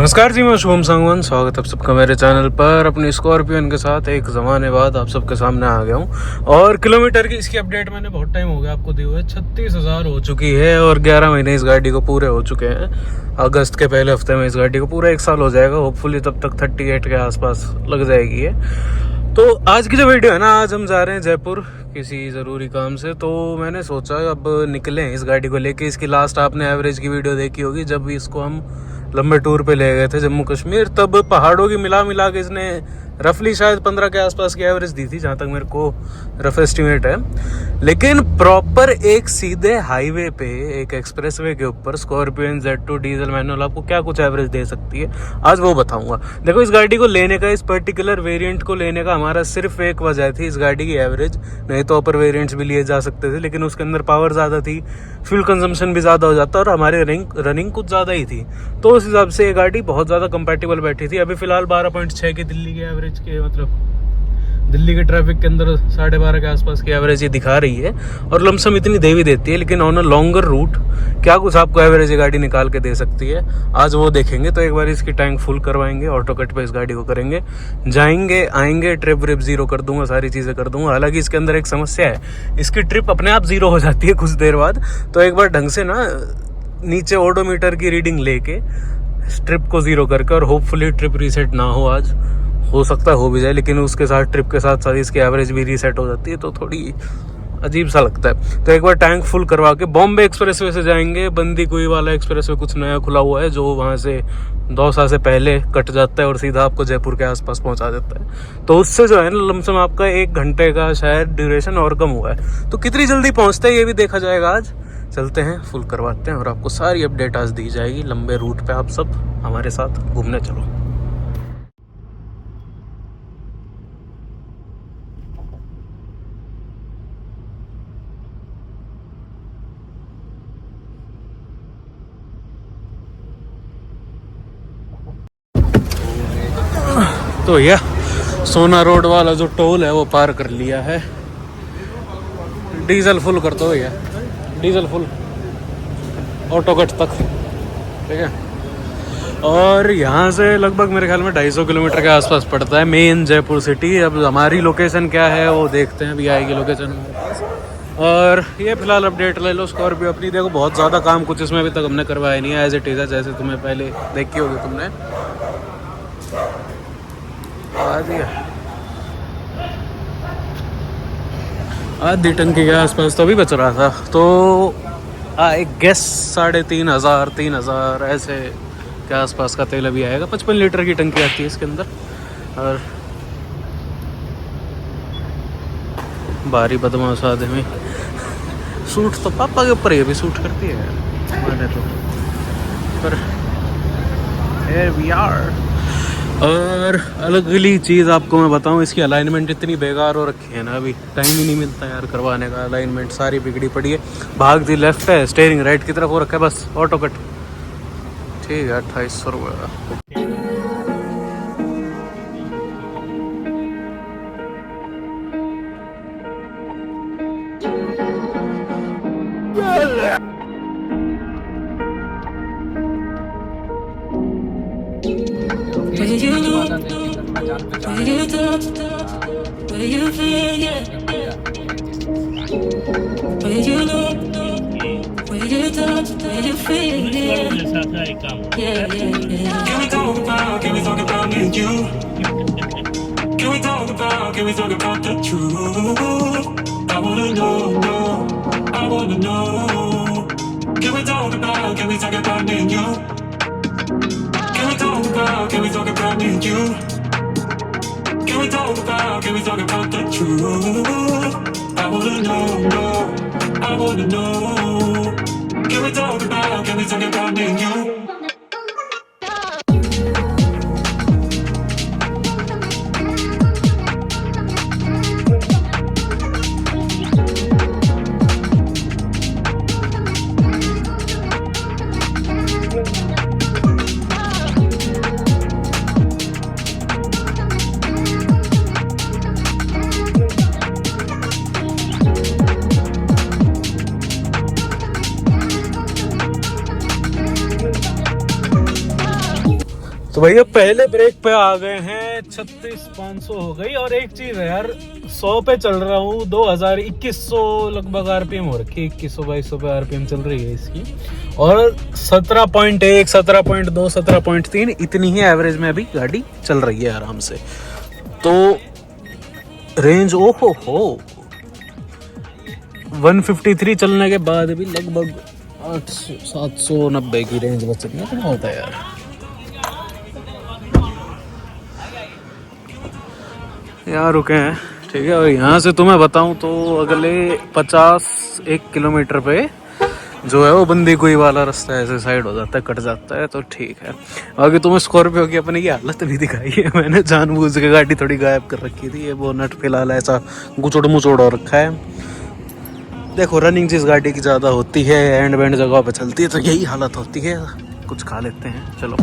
नमस्कार जी, मैं शुभम सांगवान। स्वागत है आप सबका मेरे चैनल पर। अपनी स्कॉर्पियन के साथ एक ज़माने बाद आप सबके सामने आ गया हूँ और किलोमीटर की इसकी अपडेट मैंने बहुत टाइम हो गया आपको दिए हुए। 36,000 हो चुकी है और 11 महीने इस गाड़ी को पूरे हो चुके हैं। अगस्त के पहले हफ्ते में इस गाड़ी को पूरा 1 साल हो जाएगा। होपफुली तब तक 38 के आसपास लग जाएगी है। तो आज की जो वीडियो है ना, आज हम जा रहे हैं जयपुर किसी ज़रूरी काम से। तो मैंने सोचा अब निकलें इस गाड़ी को लेके। इसकी लास्ट आपने एवरेज की वीडियो देखी होगी, जब भी इसको हम लंबे टूर पे ले गए थे जम्मू कश्मीर। तब पहाड़ों की मिला के इसने रफली शायद 15 के आसपास की एवरेज दी थी, जहाँ तक मेरे को रफ एस्टिमेट है। लेकिन प्रॉपर एक सीधे हाईवे पे, एक एक्सप्रेसवे के ऊपर स्कॉर्पियन Z2 डीजल मैनुअल आपको क्या कुछ एवरेज दे सकती है, आज वो बताऊंगा। देखो, इस गाड़ी को लेने का, इस पर्टिकुलर वेरिएंट को लेने का हमारा सिर्फ एक वजह थी, इस गाड़ी की एवरेज। नहीं तो अपर वेरिएंट्स भी लिए जा सकते थे, लेकिन उसके अंदर पावर ज़्यादा थी, फ्यूल कंजम्पशन भी ज़्यादा हो जाता और हमारे रनिंग कुछ ज़्यादा ही थी। तो उस हिसाब से ये गाड़ी बहुत ज़्यादा कंपैटिबल बैठी थी। अभी फिलहाल 12.6 की दिल्ली की एवरेज के, मतलब दिल्ली के ट्रैफिक के अंदर 12.5 के आसपास की एवरेज ये दिखा रही है और लमसम इतनी दे भी देती है। लेकिन ऑन अ लॉन्गर रूट क्या कुछ आपको एवरेज ये गाड़ी निकाल के दे सकती है, आज वो देखेंगे। तो एक बार इसकी टैंक फुल करवाएंगे, ऑटो कट पे इस गाड़ी को करेंगे, जाएंगे आएंगे, ट्रिप व्रिप जीरो कर दूंगा, सारी चीज़ें कर दूंगा। हालांकि इसके अंदर एक समस्या है, इसकी ट्रिप अपने आप जीरो हो जाती है कुछ देर बाद। तो एक बार ढंग से ना नीचे ओडोमीटर की रीडिंग लेके ट्रिप को जीरो करके, और होपफुली ट्रिप रीसेट ना हो आज, हो सकता है हो भी जाए, लेकिन उसके साथ ट्रिप के साथ साथ इसकी एवरेज भी रीसेट हो जाती है, तो थोड़ी अजीब सा लगता है। तो एक बार टैंक फुल करवा के बॉम्बे एक्सप्रेसवे से जाएंगे। बंदी कुई वाला एक्सप्रेसवे कुछ नया खुला हुआ है, जो वहाँ से दौसा से पहले कट जाता है और सीधा आपको जयपुर के आसपास पहुँचा देता है। तो उससे जो है ना, लमसम आपका 1 घंटे का शायद ड्यूरेशन और कम हुआ है। तो कितनी जल्दी पहुँचते हैं ये भी देखा जाएगा आज। चलते हैं, फुल करवाते हैं और आपको सारी अपडेट आज दी जाएगी। लंबे रूट पे आप सब हमारे साथ घूमने चलो। तो यह सोना रोड वाला जो टोल है वो पार कर लिया है। डीजल फुल कर दो भैया, डीजल फुल ऑटो कट तक, ठीक है। और यहाँ से लगभग मेरे ख्याल में 250 किलोमीटर के आसपास पड़ता है मेन जयपुर सिटी। अब हमारी लोकेशन क्या है वो देखते हैं, अभी आएगी लोकेशन हमारे पास। और ये फिलहाल अपडेट ले लो स्कॉर्पियो अपनी। देखो, बहुत ज़्यादा काम कुछ इसमें अभी तक हमने करवाया नहीं है, एज इट इज़ है, जैसे तुम्हें पहले देखी होगी तुमने। आधी टंकी के आसपास तो अभी बच रहा था। तो एक गैस 3,500 3,000 ऐसे के आसपास का तेल अभी आएगा। 55 लीटर की टंकी आती है इसके अंदर। और भारी बदमाश आदमी, सूट तो पापा के ऊपर ये भी सूट करती है मैंने तो, पर here we are। और अगली चीज़ आपको मैं बताऊं, इसकी अलाइनमेंट इतनी बेकार हो रखी है ना, अभी टाइम ही नहीं मिलता यार करवाने का। अलाइनमेंट सारी बिगड़ी पड़ी है। भाग दी लेफ्ट है, स्टेयरिंग राइट की तरफ हो रखा है, बस ऑटो कट। ठीक है, 2800 रुपये। Can we talk about the truth? I wanna know, I wanna know. Can we talk about me and you? Can we talk about me and you? Can we talk about the truth? I wanna know, I wanna know. Can we talk about me and you? भैया पहले break पे आ गए हैं, 36,500 हो गई। और एक चीज है यार, 100 पे चल रहा हूँ, 2100 लगभग आरपीएम हो रखी है, 2100-2200 पे आरपीएम चल रही है इसकी। और 17.1, 17.2, 17.3 इतनी ही एवरेज में अभी गाड़ी चल रही है आराम से। तो रेंज ओहो हो 153 चलने के बाद भी लगभग 790 की रेंज बच रही है। तो होता है यार, यहाँ रुके हैं ठीक है। और यहाँ से तुम्हें बताऊं तो अगले 51 किलोमीटर पे जो है वो बंदी कोई वाला रास्ता ऐसे साइड हो जाता है, कट जाता है, तो ठीक है। आगे तुम्हें स्कॉर्पियो की अपनी की हालत भी दिखाई है, मैंने जानबूझ के गाड़ी थोड़ी गायब कर रखी थी। ये बोनट फिलहाल ऐसा गुचड़ मुचोड़ हो रखा है। देखो रनिंग जिस गाड़ी की ज़्यादा होती है, एंड बैंड जगह पे चलती है, तो यही हालत होती है। कुछ खा लेते हैं, चलो।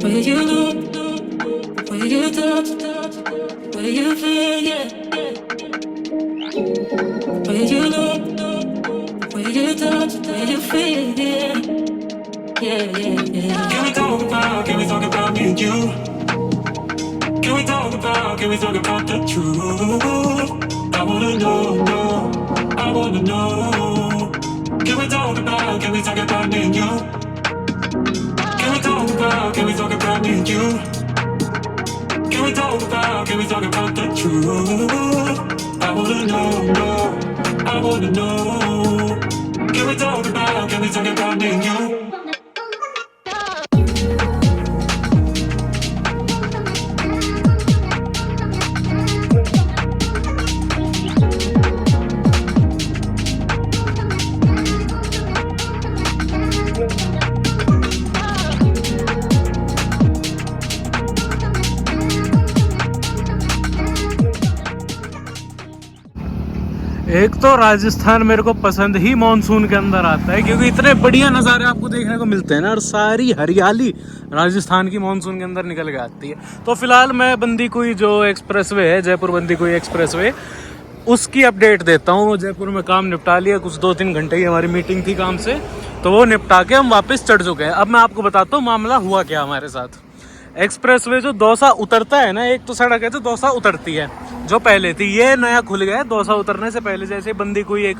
Where you look, where you touch, where you feel, yeah. Where you look, where you touch, where you feel, yeah. Yeah, yeah, yeah. Can we talk about me and you? Can we talk about the truth? I wanna know, I wanna know. Can we talk about me and you? Can we talk about me and you? Can we talk about the truth? I wanna know, I wanna know. Can we talk about me and you? एक तो राजस्थान मेरे को पसंद ही monsoon के अंदर आता है, क्योंकि इतने बढ़िया नज़ारे आपको देखने को मिलते हैं ना, और सारी हरियाली राजस्थान की मॉनसून के अंदर निकल के आती है। तो फिलहाल मैं बंदीकुई जो एक्सप्रेसवे है, जयपुर बंदीकुई एक्सप्रेसवे, उसकी अपडेट देता हूँ। जयपुर में काम निपटा लिया, कुछ 2-3 घंटे की हमारी मीटिंग थी काम से, तो वो निपटा के हम वापस चढ़ चुके हैं। अब मैं आपको बताता हूँ मामला हुआ क्या हमारे साथ। एक्सप्रेसवे जो दौसा उतरता है ना, एक तो सड़क है जो दौसा उतरती है, जो पहले थी, ये नया खुल गया है। दौसा उतरने से पहले जैसे बंदीकुई एक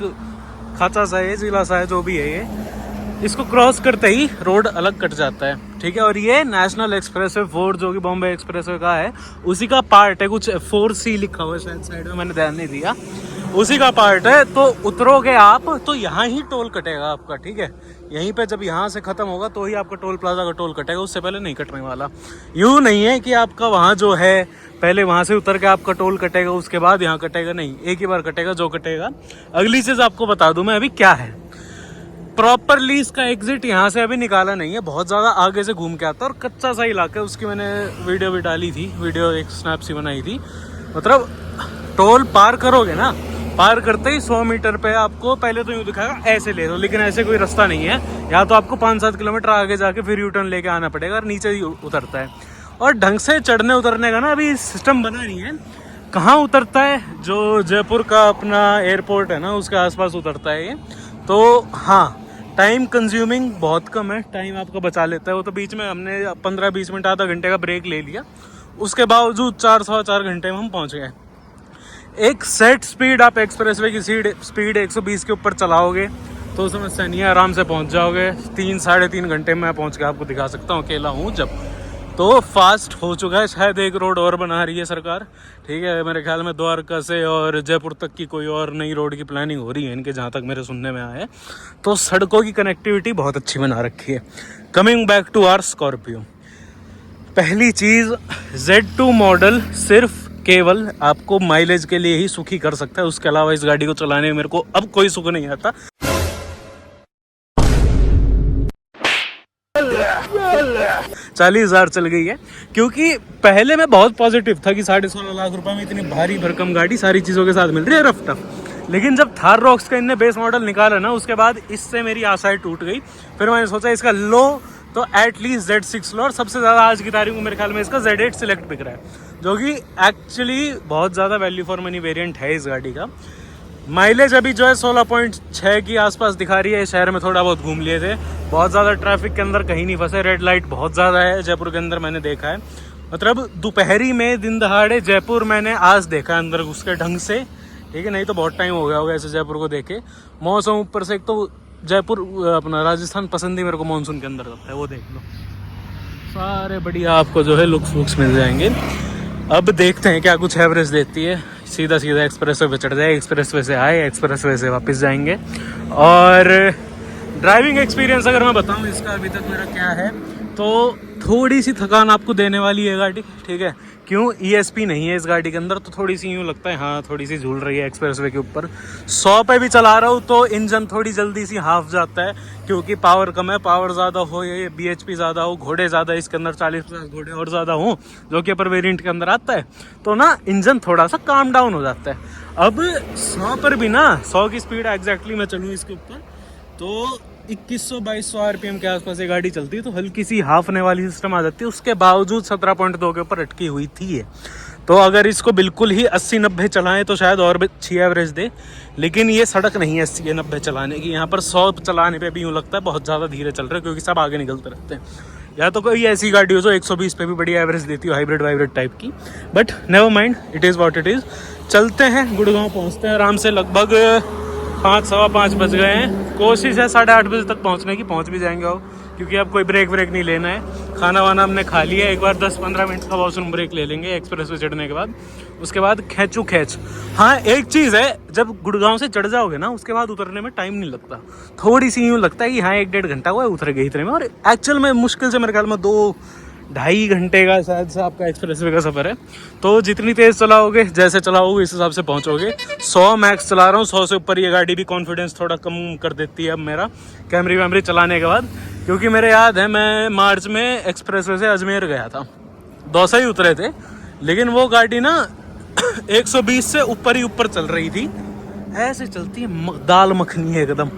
खाचा सा है, जिला सा है, जो भी है, ये इसको क्रॉस करते ही रोड अलग कट जाता है, ठीक है। और ये नेशनल एक्सप्रेसवे 4 जो कि बॉम्बे एक्सप्रेसवे का है, उसी का पार्ट है। कुछ 4C लिखा हुआ है शायद साइड में, मैंने ध्यान नहीं दिया, उसी का पार्ट है। तो उतरोगे आप तो यहाँ ही टोल कटेगा आपका, ठीक है। यहीं पे जब यहाँ से ख़त्म होगा तो ही आपका टोल प्लाजा का टोल कटेगा, उससे पहले नहीं कटने वाला। यूँ नहीं है कि आपका वहाँ जो है पहले वहाँ से उतर के आपका टोल कटेगा, उसके बाद यहाँ कटेगा, नहीं, एक ही बार कटेगा जो कटेगा। अगली चीज़ आपको बता दूँ मैं अभी क्या है, प्रॉपरली इसका एग्जिट यहाँ से अभी निकाला नहीं है, बहुत ज़्यादा आगे से घूम के आता है। और कच्चा सा इलाका है, उसकी मैंने वीडियो भी डाली थी, वीडियो एक स्नैप सी बनाई थी। मतलब टोल पार करोगे ना, पार करते ही 100 मीटर पे आपको पहले तो यूँ दिखाएगा ऐसे ले लो, लेकिन ऐसे कोई रास्ता नहीं है। या तो आपको 5-7 किलोमीटर आगे जाके फिर यूटर्न लेके आना पड़ेगा, और नीचे ही उतरता है। और ढंग से चढ़ने उतरने का ना अभी सिस्टम बना नहीं है। कहाँ उतरता है, जो जयपुर का अपना एयरपोर्ट है ना, उसके आसपास उतरता है ये। तो हाँ, टाइम कंज्यूमिंग बहुत कम है, टाइम आपका बचा लेता है वो। तो बीच में हमने 15-20 मिनट, आधा घंटे का ब्रेक ले लिया, उसके बावजूद 4-4.25 घंटे में हम पहुँच गए। एक सेट स्पीड, आप एक्सप्रेसवे की स्पीड 120 के ऊपर चलाओगे तो समस्या नहीं है, आराम से पहुंच जाओगे। 3-3.5 घंटे में पहुंच के आपको दिखा सकता हूँ, अकेला हूँ जब। तो फास्ट हो चुका है, शायद एक रोड और बना रही है सरकार, ठीक है। मेरे ख्याल में द्वारका से और जयपुर तक की कोई और नई रोड की प्लानिंग हो रही है इनके, जहाँ तक मेरे सुनने में आया है। तो सड़कों की कनेक्टिविटी बहुत अच्छी बना रखी है। Coming back to our Scorpio, पहली चीज़ Z2 मॉडल सिर्फ केवल आपको माइलेज के लिए ही सुखी कर सकता है, उसके अलावा इस गाड़ी को चलाने में मेरे को अब कोई सुख नहीं आता। 40,000 चल गई है, क्योंकि पहले मैं बहुत पॉजिटिव था कि 16.5 लाख रुपए में इतनी भारी भरकम गाड़ी सारी चीज़ों के साथ मिल रही है रफ टफ। लेकिन जब थार रॉक्स का इनने बेस मॉडल निकाला ना, उसके बाद इससे मेरी आशाएं टूट गई। फिर मैंने सोचा इसका लो तो एटलीस्ट Z6 लो, और सबसे ज़्यादा आज की तारीख में मेरे ख्याल में इसका Z8 सिलेक्ट बिक रहा है, जो कि एक्चुअली बहुत ज़्यादा वैल्यू फॉर मनी वेरिएंट है इस गाड़ी का। माइलेज अभी जो है 16.6 की आसपास दिखा रही है। शहर में थोड़ा बहुत घूम लिए थे, बहुत ज़्यादा ट्रैफिक के अंदर कहीं नहीं फंसे। रेड लाइट बहुत ज़्यादा है जयपुर के अंदर, मैंने देखा है। मतलब दोपहरी में दिन दहाड़े जयपुर मैंने आज देखा अंदर उसके ढंग से, ठीक है। नहीं तो बहुत टाइम हो गया होगा ऐसे जयपुर को देखे। मौसम ऊपर से, एक तो जयपुर अपना राजस्थान पसंद ही मेरे को मानसून के अंदर लगता है, वो देख लो सारे बढ़िया आपको जो है लुक्स मिल जाएंगे। अब देखते हैं क्या कुछ एवरेज देती है। सीधा एक्सप्रेस वे पे चढ़ जाए, एक्सप्रेस वे से आए, एक्सप्रेस वे से वापस जाएंगे। और ड्राइविंग एक्सपीरियंस अगर मैं बताऊं इसका अभी तक मेरा क्या है, तो थोड़ी सी थकान आपको देने वाली है गाड़ी, ठीक है। क्यों, ESP नहीं है इस गाड़ी के अंदर, तो थोड़ी सी यूँ लगता है हाँ थोड़ी सी झूल रही है एक्सप्रेस वे के ऊपर। 100 पे भी चला रहा हूँ तो इंजन थोड़ी जल्दी सी हाफ जाता है, क्योंकि पावर कम है। पावर ज़्यादा हो या BHP ज़्यादा हो, घोड़े ज़्यादा इसके अंदर 40-50 घोड़े और ज़्यादा हो, जो कि अपर वेरिएंट के अंदर आता है, तो ना इंजन थोड़ा सा काम डाउन हो जाता है। अब 100 पर भी ना, 100 की स्पीड एग्जैक्टली मैं चलूँ इसके ऊपर तो 2100-2200 RPM के आसपास ये गाड़ी चलती है, तो हल्की सी हाफने वाली सिस्टम आ जाती है। उसके बावजूद 17.2 के ऊपर अटकी हुई थी ये। तो अगर इसको बिल्कुल ही 80-90 चलाएं तो शायद और अच्छी एवरेज दे, लेकिन ये सड़क नहीं है 80-90 चलाने की। यहाँ पर 100 चलाने पे भी यूँ लगता है बहुत ज़्यादा धीरे चल रहे हैं, क्योंकि सब आगे निकलते रहते हैं। या तो कोई ऐसी गाड़ी हो जो 120 पे भी बड़ी एवरेज देती हो, हाइब्रिड टाइप की, but never mind, it is what it is. चलते हैं, गुड़गांव पहुँचते हैं आराम से। लगभग 5-5:15 बज गए हैं। कोशिश है 8:30 बजे तक पहुंचने की, पहुंच भी जाएंगे अब, क्योंकि अब कोई ब्रेक नहीं लेना है। खाना वाना हमने खा लिया, एक बार 10-15 मिनट का वॉशरूम ब्रेक ले लेंगे एक्सप्रेस पे चढ़ने के बाद। उसके बाद खैच। हाँ, एक चीज़ है, जब गुड़गांव से चढ़ जाओगे ना, उसके बाद उतरने में टाइम नहीं लगता। थोड़ी सी यूँ लगता है कि हाँ 1-1.5 घंटा हुआ है उतर गए इतने में, और एक्चुअल में मुश्किल से मेरे ख्याल में 2-2.5 घंटे का शायद से आपका एक्सप्रेस वे का सफ़र है। तो जितनी तेज़ चलाओगे, जैसे चलाओगे इस हिसाब से पहुंचोगे। 100 मैक्स चला रहा हूँ, 100 से ऊपर ये गाड़ी भी कॉन्फिडेंस थोड़ा कम कर देती है अब मेरा, कैमरी चलाने के बाद। क्योंकि मेरे याद है मैं मार्च में एक्सप्रेस वे से अजमेर गया था, दौसा ही उतरे थे, लेकिन वो गाड़ी ना 120 से ऊपर ही ऊपर चल रही थी। ऐसे चलती है दाल मखनी है एकदम।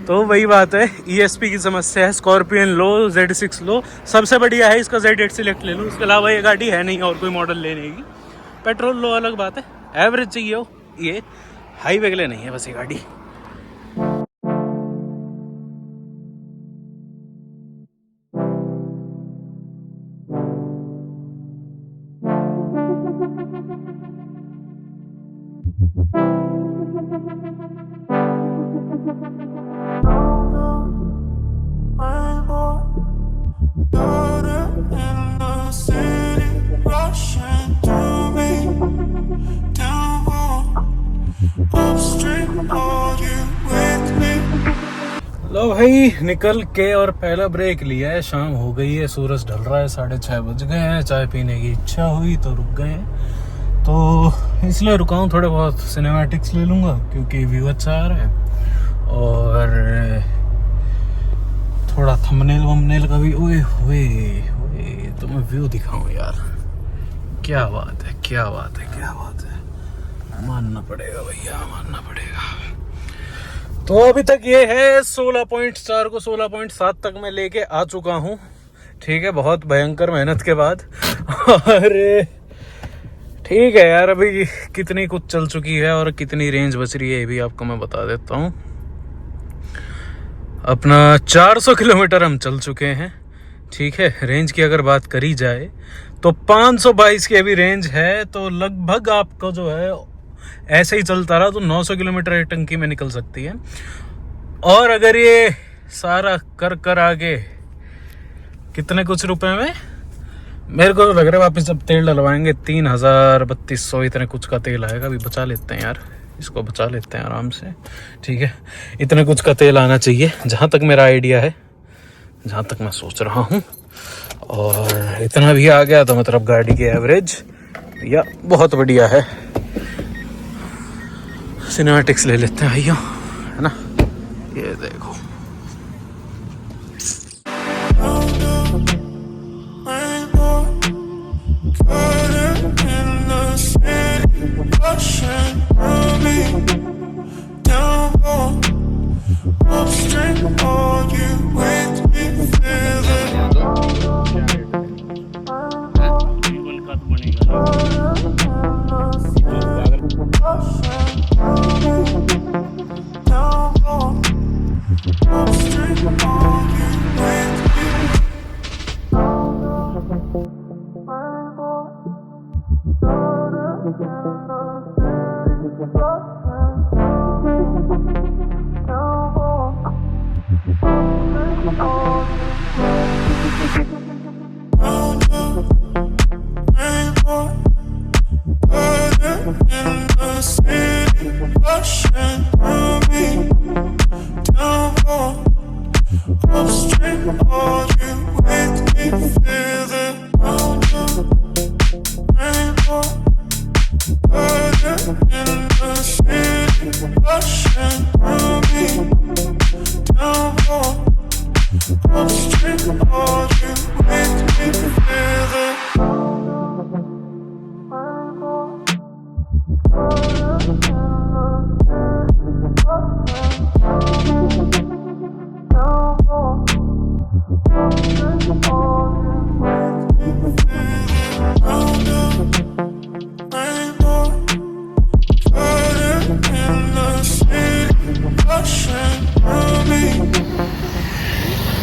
तो वही बात है, ESP की समस्या है। स्कॉर्पियन लो, Z6 लो, सबसे बढ़िया है इसका Z8 सिलेक्ट ले लो। उसके अलावा ये गाड़ी है नहीं और कोई मॉडल लेने की। पेट्रोल लो अलग बात है, एवरेज चाहिए हो, ये हाईवे के लिए नहीं है बस ये गाड़ी। लो भाई, निकल के और पहला ब्रेक लिया है। शाम हो गई है, सूरज ढल रहा है, 6:30 बज गए हैं। चाय पीने की इच्छा हुई तो रुक गए, तो इसलिए रुका हूँ। थोड़े बहुत सिनेमैटिक्स ले लूँगा क्योंकि व्यू अच्छा आ रहा है, और थोड़ा थंबनेल का भी। ओए होए तो मैं व्यू दिखाऊँ यार, क्या बात है, मानना पड़ेगा भैया, मानना पड़ेगा। तो अभी तक ये है 16.4 को 16.7 तक मैं लेके आ चुका हूँ, ठीक है, बहुत भयंकर मेहनत के बाद। और ठीक है यार, अभी कितनी कुछ चल चुकी है और कितनी रेंज बच रही है ये भी आपको मैं बता देता हूँ। अपना 400 किलोमीटर हम चल चुके हैं, ठीक है। रेंज की अगर बात करी जाए तो 522 की अभी रेंज है, तो लगभग आपको जो है ऐसे ही चलता रहा तो 900 किलोमीटर एक टंकी में निकल सकती है। और अगर ये सारा कर आगे कितने कुछ रुपए में मेरे को तो लग रहा है वापस जब तेल डलवाएंगे 3,000-3,200 इतने कुछ का तेल आएगा। अभी बचा लेते हैं यार, इसको बचा लेते हैं आराम से, ठीक है। इतने कुछ का तेल आना चाहिए जहाँ तक मेरा आइडिया है, जहाँ तक मैं सोच रहा हूँ। और इतना भी आ गया तो मतलब गाड़ी की एवरेज या बहुत बढ़िया है। सिनेमैटिक्स ले लेते हैं भैया, है ना। ये देखो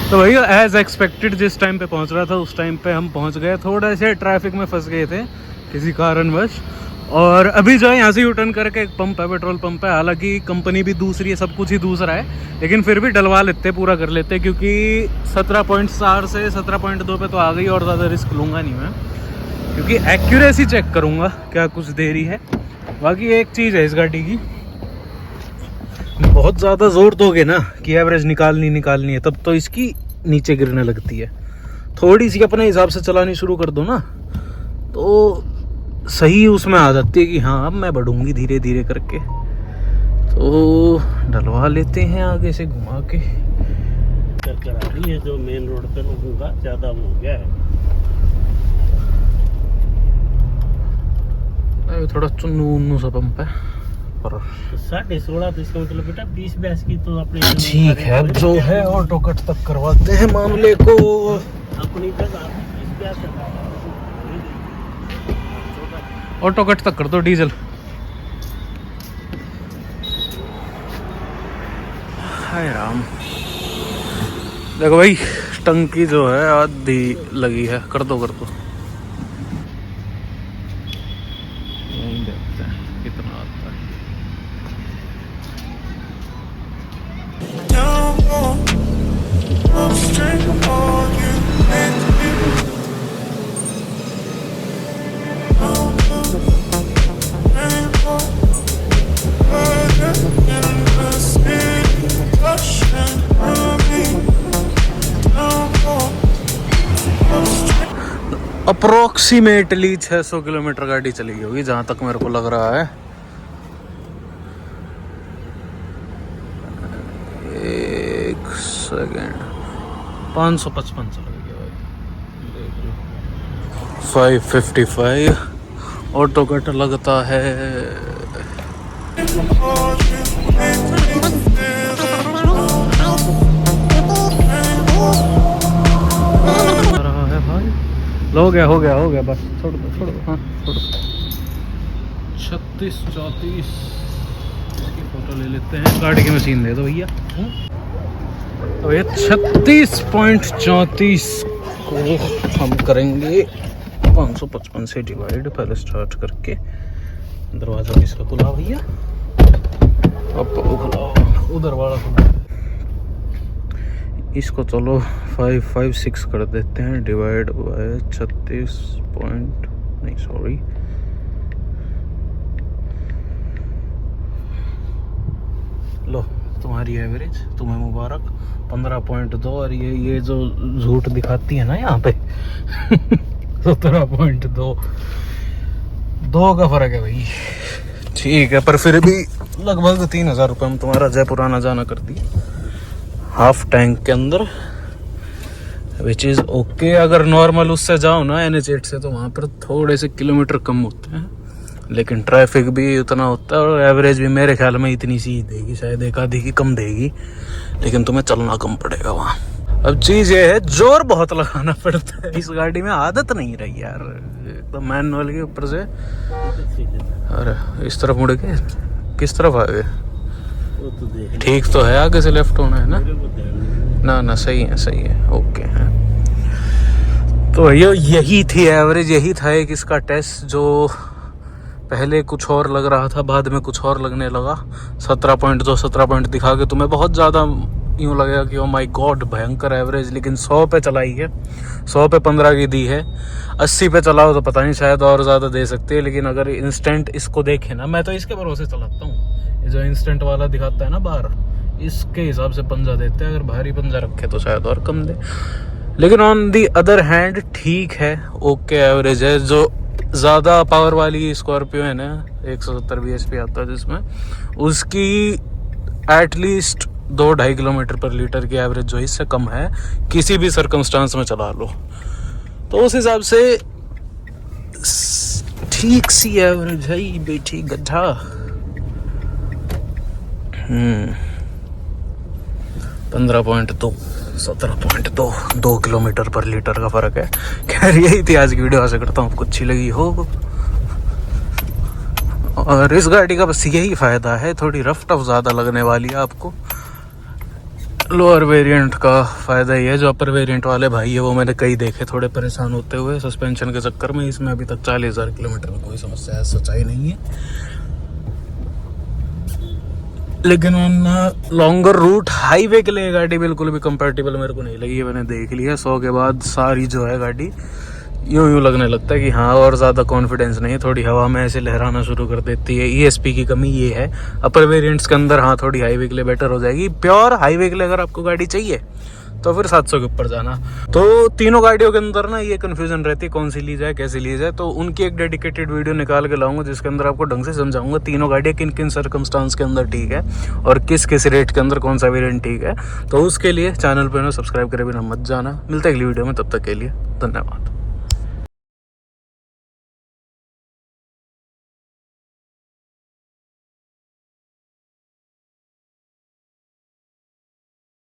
तो भैया एज एक्सपेक्टेड जिस टाइम पे पहुंच रहा था उस टाइम पे हम पहुंच गए। थोड़ा से ट्रैफिक में फंस गए थे किसी कारणवश। और अभी जो है यहाँ से यू टर्न करके एक पंप है, पेट्रोल पंप है। हालांकि कंपनी भी दूसरी है, सब कुछ ही दूसरा है, लेकिन फिर भी डलवा लेते, पूरा कर लेते, क्योंकि 17.4 से 17.2 पे तो आ गई और ज़्यादा रिस्क लूँगा नहीं मैं, क्योंकि एक्यूरेसी चेक करूँगा क्या कुछ देरी है। बाकी एक चीज़ है इस गाड़ी की, बहुत ज़्यादा जोर दोगे ना कि एवरेज निकालनी है, तब तो इसकी नीचे गिरने लगती है। थोड़ी सी अपने हिसाब से चलानी शुरू कर दो ना तो सही उसमें आ जाती है कि हाँ अब मैं बढ़ूंगी धीरे धीरे करके। तो डलवा लेते हैं आगे से घुमा के। करा रही है जो मेन रोड पे लोगों का ज्यादा हो गया है। थोड़ा चुन्नू सा पंप है पर 16.5 तो इसका मतलब बेटा 20-22 की तो अपने ठीक है। जो है ऑटो कट तक करवाते हैं मामले को अपनी जगह। ऑटो कट तक कर दो डीजल। हाय राम। देखो भाई टंकी जो है आधी लगी है, कर दो यहीं देखते हैं कितना आता है। अप्रोक्सीमेटली 600 किलोमीटर गाड़ी चली होगी जहां तक मेरे को लग रहा है। एक सेकेंड, 555 चल गई भाई। 555 ऑटो कट लगता है। हो गया बस छोड़ दो हाँ छोड़ दो। 36-34 इसकी फोटो ले लेते हैं। गाड़ी की मशीन दे दो भैया। तो ये 36.34 को हम करेंगे 555 से डिवाइड। पहले स्टार्ट करके दरवाजा किसका खुला भैया? अब खुला, उधर वाला खुला। इसको चलो 556 कर देते हैं, डिवाइड बाय 36 पॉइंट, नहीं सॉरी, लो तुम्हारी एवरेज, तुम्हें मुबारक 15.2। और ये जो झूठ दिखाती है ना यहाँ पे 17.2, 2 का फर्क है भाई। ठीक है, पर फिर भी लगभग 3000 रुपये में तुम्हारा जयपुर आना जाना कर दिया हाफ टैंक के अंदर, विच इज़ ओके। अगर नॉर्मल उससे जाओ ना NH8 से, तो वहाँ पर थोड़े से किलोमीटर कम होते हैं, लेकिन ट्रैफिक भी उतना होता है और एवरेज भी मेरे ख्याल में इतनी सी ही देगी, शायद एक आधी की कम देगी, लेकिन तुम्हें चलना कम पड़ेगा वहाँ। अब चीज़ ये है, जोर बहुत लगाना पड़ता है, इस गाड़ी में आदत नहीं रही यार, एकदम मैनुअल के ऊपर से। अरे इस तरफ मुड़ के किस तरफ आ गए? वो तो देख ठीक तो है, आगे से लेफ्ट होना है ना? मेरे को ध्यान नहीं। ना सही है, ओके है। तो यही थी एवरेज, यही था एक इसका टेस्ट, जो पहले कुछ और लग रहा था, बाद में कुछ और लगने लगा। 17 पॉइंट दिखा के तुम्हें बहुत ज़्यादा यूँ लगेगा कि ओ माय गॉड भयंकर एवरेज, लेकिन 100 पे चलाई है, 100 पे 15 की दी है। 80 पे चलाओ तो पता नहीं, शायद और ज़्यादा दे सकते हैं, लेकिन अगर इंस्टेंट इसको देखे ना, मैं तो इसके भरोसे चलाता हूँ, ये जो इंस्टेंट वाला दिखाता है ना बाहर, इसके हिसाब से पंजा देते हैं, अगर भारी पंजा रखे तो शायद और कम दे, लेकिन ऑन दी अदर हैंड ठीक है, ओके एवरेज है। जो ज़्यादा पावर वाली स्कॉर्पियो है ना, 170 bhp आता है जिसमें, उसकी एटलीस्ट 2-2.5 किलोमीटर पर लीटर की एवरेज जो इससे कम है, किसी भी सर्कमस्टांस में चला लो, तो उस हिसाब से ठीक सी एवरेज है बेटी गड्ढा। 15.2, 17.2, 2 किलोमीटर पर लीटर का फर्क है। खैर यही थी आज की वीडियो, आशा करता हूँ आपको अच्छी लगी हो। और इस गाड़ी का बस यही फ़ायदा है, थोड़ी रफ टफ ज़्यादा लगने वाली है आपको। लोअर वेरिएंट का फ़ायदा ये है, जो अपर वेरिएंट वाले भाई है वो मैंने कई देखे थोड़े परेशान होते हुए सस्पेंशन के चक्कर में। इसमें अभी तक 40,000 किलोमीटर में कोई समस्या है, सच्चाई नहीं है, लेकिन ऑन लॉन्गर रूट हाईवे के लिए गाड़ी बिल्कुल भी कंपैटिबल मेरे को नहीं लगी है। मैंने देख लिया 100 के बाद सारी जो है गाड़ी यूं लगने लगता है कि हाँ और ज़्यादा कॉन्फिडेंस नहीं है, थोड़ी हवा में ऐसे लहराना शुरू कर देती है। ESP की कमी ये है। अपर वेरिएंट्स के अंदर हाँ थोड़ी हाईवे के लिए बेटर हो जाएगी। प्योर हाईवे के लिए अगर आपको गाड़ी चाहिए तो फिर 700 के ऊपर जाना। तो तीनों गाड़ियों के अंदर ना ये कन्फ्यूजन रहती है कौन सी ली जाए, कैसे ली जाए, तो उनकी एक डेडिकेटेड वीडियो निकाल के लाऊंगा जिसके अंदर आपको ढंग से समझाऊंगा तीनों गाड़ियाँ किन किन सर्कमस्टांस के अंदर ठीक है और किस किस रेट के अंदर कौन सा वेरिएंट ठीक है। तो उसके लिए चैनल पर ना सब्सक्राइब करे बिना मत जाना। मिलते हैं अगली वीडियो में, तब तक के लिए धन्यवाद।